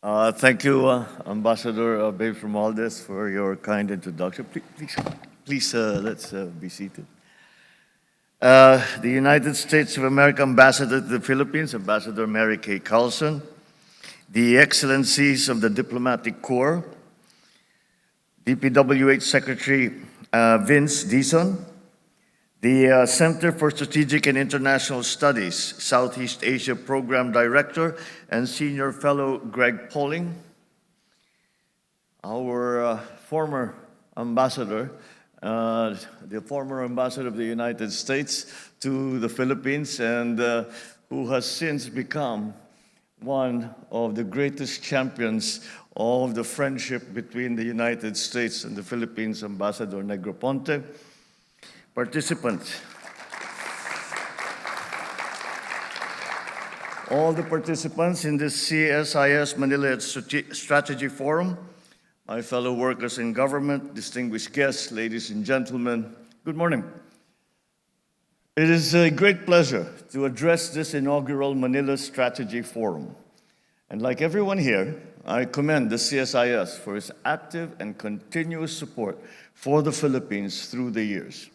Thank you, Ambassador Babe from Maldives, for your kind introduction. Please, let's be seated. The United States of America Ambassador to the Philippines, Ambassador Mary Kay Carlson, the Excellencies of the Diplomatic Corps, DPWH Secretary Vince Dison, the Center for Strategic and International Studies, Southeast Asia Program Director and Senior Fellow Greg Polling, our former ambassador, the former ambassador of the United States to the Philippines, and who has since become one of the greatest champions of the friendship between the United States and the Philippines, Ambassador Negroponte. Participants. All the participants in this CSIS Manila Strategy Forum, my fellow workers in government, distinguished guests, ladies and gentlemen, good morning. It is a great pleasure to address this inaugural Manila Strategy Forum. And like everyone here, I commend the CSIS for its active and continuous support for the Philippines through the years.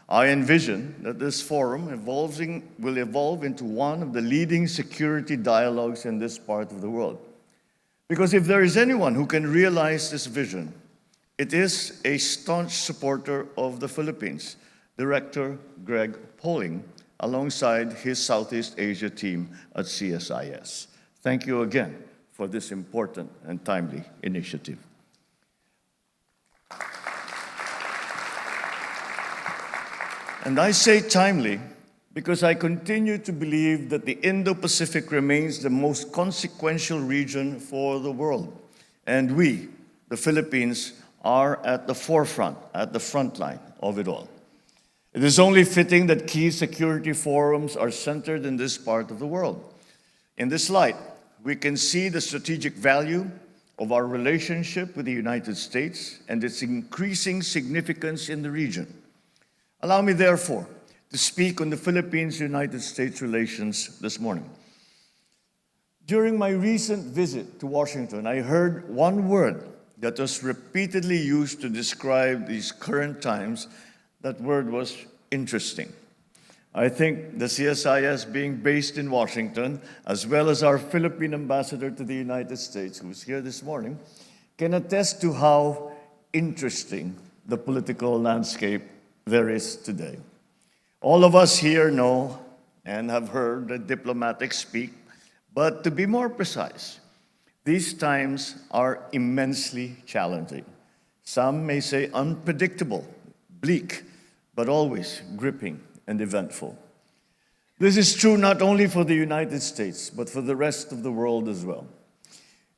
I envision that this forum will evolve into one of the leading security dialogues in this part of the world. Because if there is anyone who can realize this vision, it is a staunch supporter of the Philippines, Director Greg Polling, alongside his Southeast Asia team at CSIS. Thank you again for this important and timely initiative. And I say timely because I continue to believe that the Indo-Pacific remains the most consequential region for the world. And we, the Philippines, are at the forefront, at the front line of it all. It is only fitting that key security forums are centered in this part of the world. In this light, we can see the strategic value of our relationship with the United States and its increasing significance in the region. Allow me, therefore, to speak on the Philippines-United States relations this morning. During my recent visit to Washington, I heard one word that was repeatedly used to describe these current times. That word was interesting. I think the CSIS, being based in Washington, as well as our Philippine ambassador to the United States, who is here this morning, can attest to how interesting the political landscape there is today. All of us here know and have heard the diplomatics speak, but to be more precise, these times are immensely challenging. Some may say unpredictable, bleak, but always gripping and eventful. This is true not only for the United States, but for the rest of the world as well.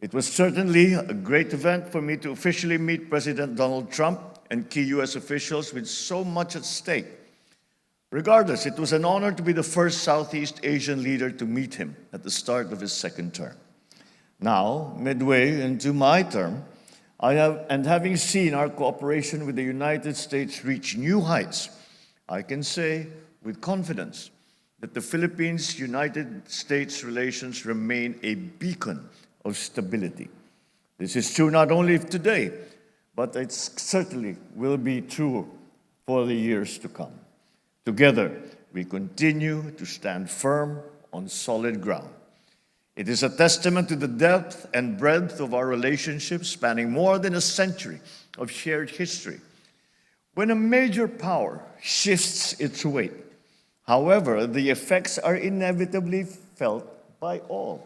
It was certainly a great event for me to officially meet President Donald Trump and key U.S. officials with so much at stake. Regardless, it was an honor to be the first Southeast Asian leader to meet him at the start of his second term. Now, midway into my term, having seen our cooperation with the United States reach new heights, I can say with confidence that the Philippines-United States relations remain a beacon of stability. This is true not only today, but it certainly will be true for the years to come. Together, we continue to stand firm on solid ground. It is a testament to the depth and breadth of our relationship spanning more than a century of shared history. When a major power shifts its weight, however, the effects are inevitably felt by all.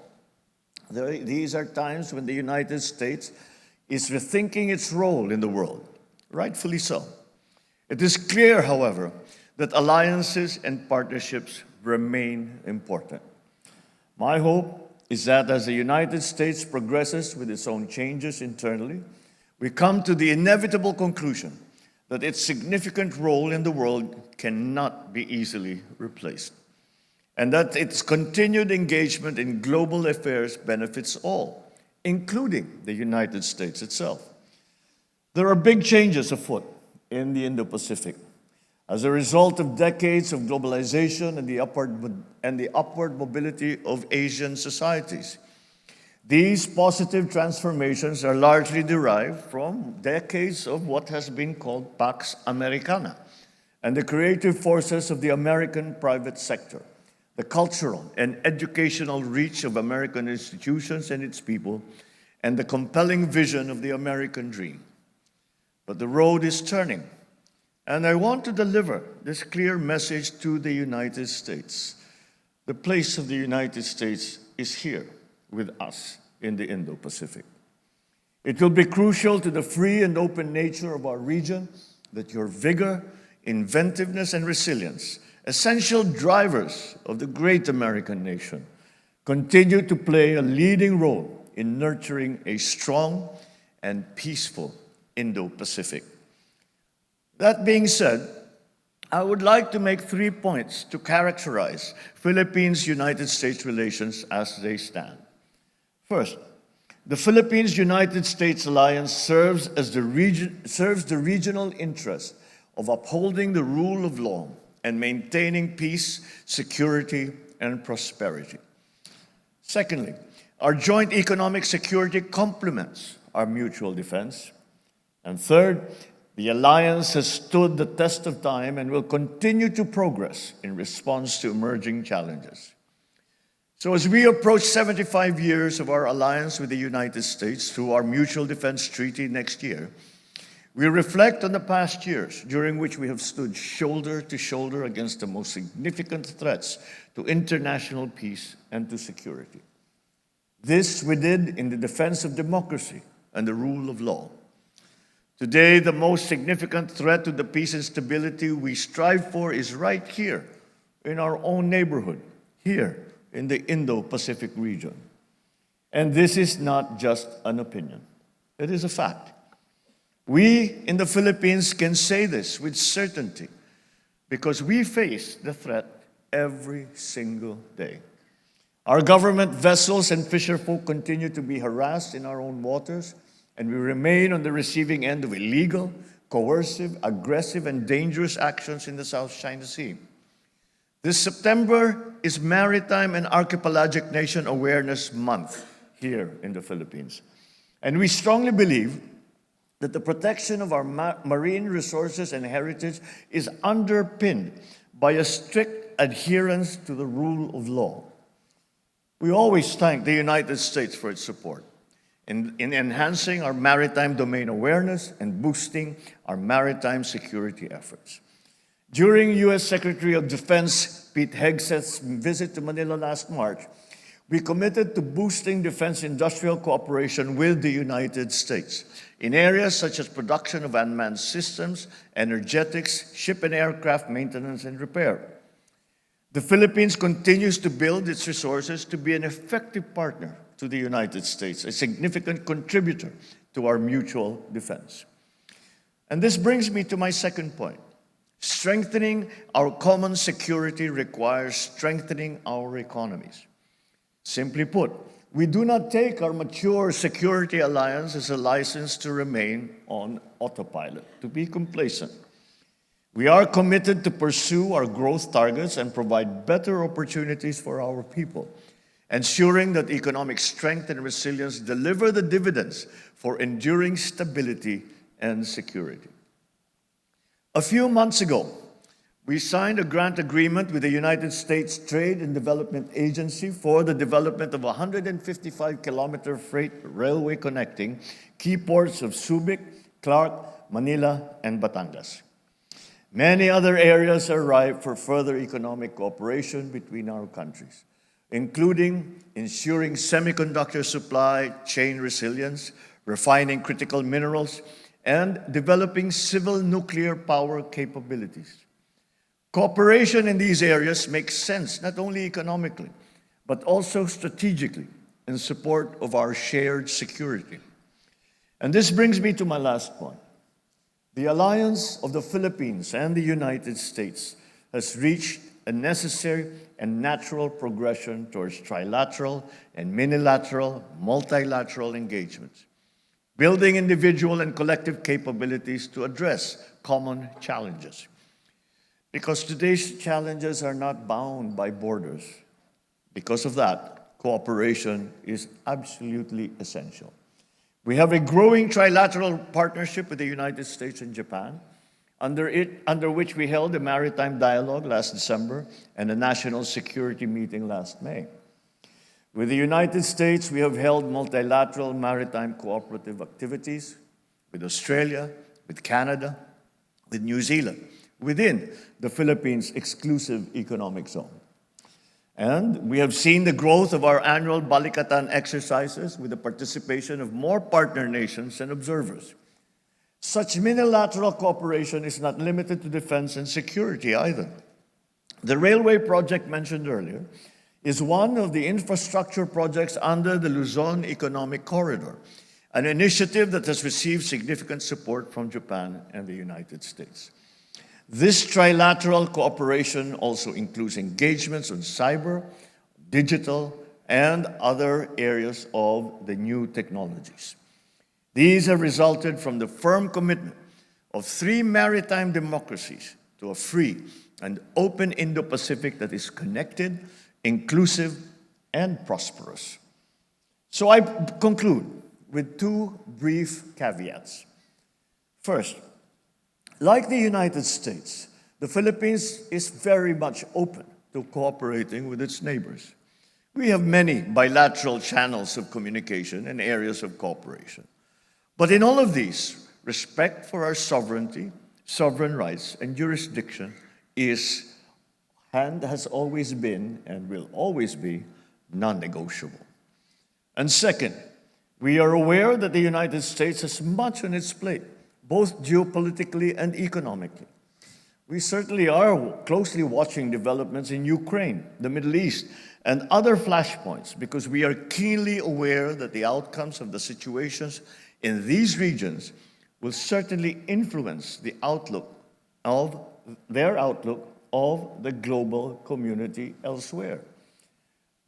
These are times when the United States is rethinking its role in the world, rightfully so. It is clear, however, that alliances and partnerships remain important. My hope is that as the United States progresses with its own changes internally, we come to the inevitable conclusion that its significant role in the world cannot be easily replaced, and that its continued engagement in global affairs benefits all, including the United States itself. There are big changes afoot in the Indo-Pacific as a result of decades of globalization and the upward mobility of Asian societies. These positive transformations are largely derived from decades of what has been called Pax Americana and the creative forces of the American private sector, the cultural and educational reach of American institutions and its people, and the compelling vision of the American dream. But the road is turning, and I want to deliver this clear message to the United States. The place of the United States is here with us in the Indo-Pacific. It will be crucial to the free and open nature of our region that your vigor, inventiveness, and resilience, essential drivers of the great American nation, continue to play a leading role in nurturing a strong and peaceful Indo-Pacific. That being said, I would like to make 3 points to characterize Philippines-United States relations as they stand. First, the Philippines-United States alliance serves the regional interest of upholding the rule of law and maintaining peace, security, and prosperity. Secondly, our joint economic security complements our mutual defense. And third, the alliance has stood the test of time and will continue to progress in response to emerging challenges. So as we approach 75 years of our alliance with the United States through our mutual defense treaty next year, we reflect on the past years during which we have stood shoulder to shoulder against the most significant threats to international peace and to security. This we did in the defense of democracy and the rule of law. Today, the most significant threat to the peace and stability we strive for is right here in our own neighborhood, here in the Indo-Pacific region. And this is not just an opinion. It is a fact. We in the Philippines can say this with certainty because we face the threat every single day. Our government vessels and fisherfolk continue to be harassed in our own waters, and we remain on the receiving end of illegal, coercive, aggressive, and dangerous actions in the South China Sea. This September is Maritime and Archipelagic Nation Awareness Month here in the Philippines. And we strongly believe that the protection of our marine resources and heritage is underpinned by a strict adherence to the rule of law. We always thank the United States for its support in enhancing our maritime domain awareness and boosting our maritime security efforts. During U.S. Secretary of Defense Pete Hegseth's visit to Manila last March, we committed to boosting defense industrial cooperation with the United States in areas such as production of unmanned systems, energetics, ship and aircraft maintenance and repair. The Philippines continues to build its resources to be an effective partner to the United States, a significant contributor to our mutual defense. And this brings me to my second point. Strengthening our common security requires strengthening our economies. Simply put, we do not take our mature security alliance as a license to remain on autopilot, to be complacent. We are committed to pursue our growth targets and provide better opportunities for our people, ensuring that economic strength and resilience deliver the dividends for enduring stability and security. A few months ago, we signed a grant agreement with the United States Trade and Development Agency for the development of a 155-kilometer freight railway connecting key ports of Subic, Clark, Manila, and Batangas. Many other areas are ripe for further economic cooperation between our countries, including ensuring semiconductor supply chain resilience, refining critical minerals, and developing civil nuclear power capabilities. Cooperation in these areas makes sense not only economically, but also strategically in support of our shared security. And this brings me to my last point. The alliance of the Philippines and the United States has reached a necessary and natural progression towards trilateral and minilateral, multilateral engagements, building individual and collective capabilities to address common challenges. Because today's challenges are not bound by borders. Because of that, cooperation is absolutely essential. We have a growing trilateral partnership with the United States and Japan, under which we held a maritime dialogue last December and a national security meeting last May. With the United States, we have held multilateral maritime cooperative activities with Australia, with Canada, with New Zealand, within the Philippines' exclusive economic zone. And we have seen the growth of our annual Balikatan exercises with the participation of more partner nations and observers. Such multilateral cooperation is not limited to defense and security either. The railway project mentioned earlier is one of the infrastructure projects under the Luzon Economic Corridor, an initiative that has received significant support from Japan and the United States. This trilateral cooperation also includes engagements on cyber, digital, and other areas of the new technologies. These have resulted from the firm commitment of 3 maritime democracies to a free and open Indo-Pacific that is connected, inclusive, and prosperous. So I conclude with 2 brief caveats. First, like the United States, the Philippines is very much open to cooperating with its neighbors. We have many bilateral channels of communication and areas of cooperation. But in all of these, respect for our sovereignty, sovereign rights, and jurisdiction is and has always been and will always be non-negotiable. And second, we are aware that the United States has much on its plate, both geopolitically and economically. We certainly are closely watching developments in Ukraine, the Middle East, and other flashpoints because we are keenly aware that the outcomes of the situations in these regions will certainly influence the their outlook of the global community elsewhere.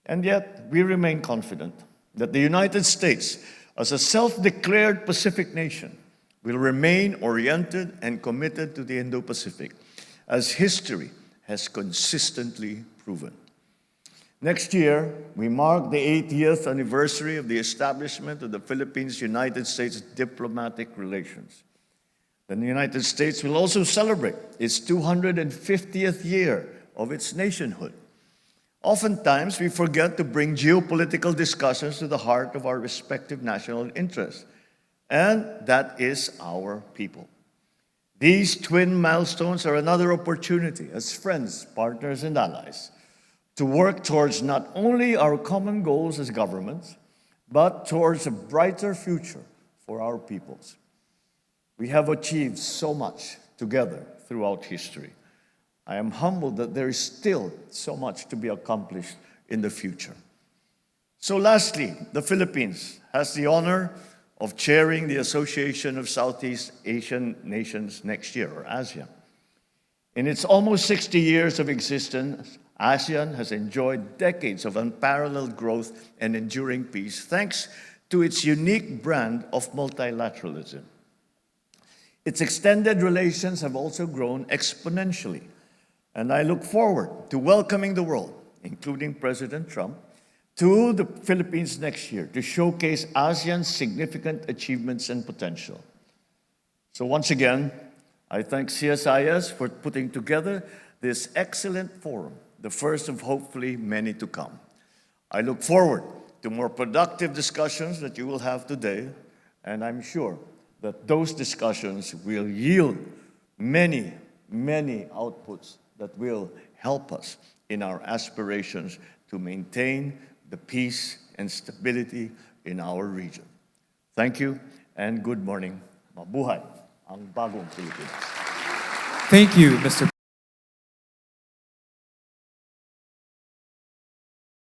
And yet, we remain confident that the United States, as a self-declared Pacific nation, will remain oriented and committed to the Indo-Pacific, as history has consistently proven. Next year, we mark the 80th anniversary of the establishment of the Philippines-United States diplomatic relations. The United States will also celebrate its 250th year of its nationhood. Oftentimes, we forget to bring geopolitical discussions to the heart of our respective national interests, and that is our people. These twin milestones are another opportunity as friends, partners, and allies to work towards not only our common goals as governments, but towards a brighter future for our peoples. We have achieved so much together throughout history. I am humbled that there is still so much to be accomplished in the future. So lastly, the Philippines has the honor of chairing the Association of Southeast Asian Nations next year, or ASEAN. In its almost 60 years of existence, ASEAN has enjoyed decades of unparalleled growth and enduring peace thanks to its unique brand of multilateralism. Its extended relations have also grown exponentially, and I look forward to welcoming the world, including President Trump, to the Philippines next year to showcase ASEAN's significant achievements and potential. So once again, I thank CSIS for putting together this excellent forum, the first of hopefully many to come. I look forward to more productive discussions that you will have today, and I'm sure that those discussions will yield many, many outputs that will help us in our aspirations to maintain the peace and stability in our region. Thank you and good morning. Mabuhay ang bagong Pilipinas. Thank you, Mr.